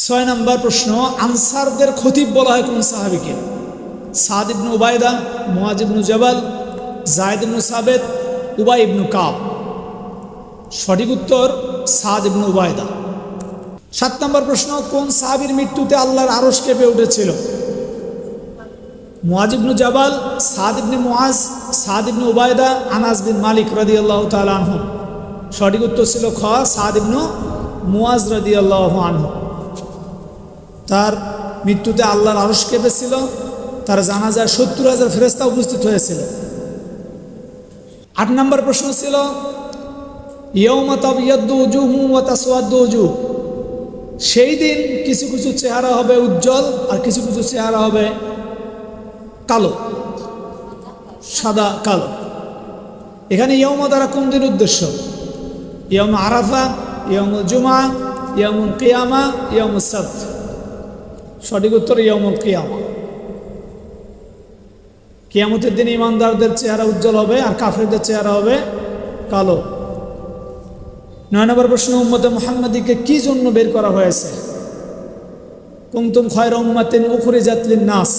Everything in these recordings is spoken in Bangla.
ছয় নম্বর প্রশ্ন, আনসারদের খতিব বলা হয় কোন সাহাবীকে? সাদ ইবনে উবায়দা, মুআজ ইবনে জাবাল, যায়েদ ইবনে সাবিত, উবাই ইবনে কাব। সঠিক উত্তর সাদ ইবনে উবায়দা। 7 নম্বর প্রশ্ন, কোন সাহাবীর মৃত্যুতে আল্লাহর আরশ কেঁপে উঠেছিল? মুআজ ইবনে জাবাল, সাদ ইবনে মুআজ, সাদ ইবনে উবায়দা, আনাস বিন মালিক রাদিয়াল্লাহু তাআলা আনহু। সঠিক উত্তর ছিল খ, সাদ ইবনে মুআজ রাদিয়াল্লাহু আনহু। তার মৃত্যুতে আল্লাহর আরশ কেঁপেছিল, তার জানাজায় 70,000 ফেরেশতা উপস্থিত হয়েছিল। 8 নম্বর প্রশ্ন ছিল, ইয়াউমা তাবিয়াদ্দু উজুহু ওয়া তাসওয়াদ্দু উজুহ। সেই দিন কিছু কিছু চেহারা হবে উজ্জ্বল আর কিছু কিছু চেহারা হবে কালো, সাদা কালো। এখানে ইয়াউমা দ্বারা কোন দিন উদ্দেশ্য? ইয়াউম আরাফা, ইয়াউমুল জুমআ, ইয়াউমুল কিয়ামা, ইয়াউমুস সাbt। সঠিক উত্তর ইয়াউমুল কিয়ামা। কিয়ামতের দিন ইমানদারদের চেহারা উজ্জ্বল হবে আর কাফেরদের চেহারা হবে কালো। 9 নম্বর প্রশ্ন, উম্মতে মুহাম্মাদীকে কি জন্য বের করা হয়েছে? কুনতুম খায়রা উম্মাতিন উখরিজাত লিন-নাস।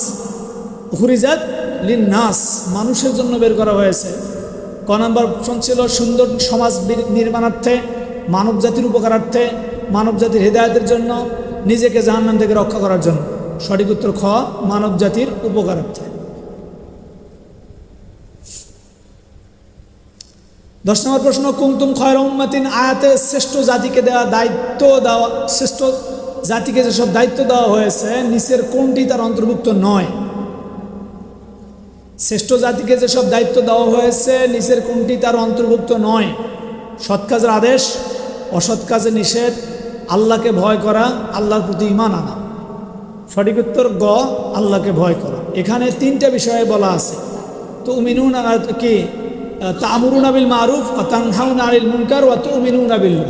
উখরিজাত লিন-নাস, মানুষের জন্য বের করা হয়েছে। ক নম্বর প্রশ্ন ছিল সুন্দর সমাজ নির্মাণার্থে, মানব জাতির উপকারার্থে, মানব জাতির হেদায়েতের জন্য, নিজেকে জাহান্নাম থেকে রক্ষা করার জন্য। সঠিক উত্তর খ, মানব জাতির উপকারার্থে। 10 নম্বর প্রশ্ন, কুনতুম খায়রা উম্মাতিন আয়াতে শ্রেষ্ঠ জাতিকে শ্রেষ্ঠ জাতিকে যেসব দায়িত্ব দেওয়া হয়েছে নিচের কোনটি তার অন্তর্ভুক্ত নয়? শ্রেষ্ঠ জাতিকে যেসব দায়িত্ব দেওয়া হয়েছে নিচের কোনটি তার অন্তর্ভুক্ত নয়? সৎ কাজের আদেশ, অসৎ কাজের নিষেধ, আল্লাহকে ভয় করা, আল্লাহর প্রতি ঈমান আনা। সঠিক উত্তর গ, আল্লাহকে ভয় করা। এখানে 3টা বিষয়ে বলা আছে। তো তুমিনুনা কি তা'মুরুনা বিল মারুফ ওয়া তানহাউনা আনিল মুনকার ওয়া তুমিনুনা বিল্লাহ।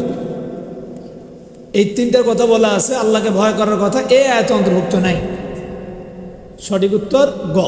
এই 3টার কথা বলা আছে, আল্লাহকে ভয় করার কথা এই আয়াতে অন্তর্ভুক্ত নাই। সঠিক উত্তর গ।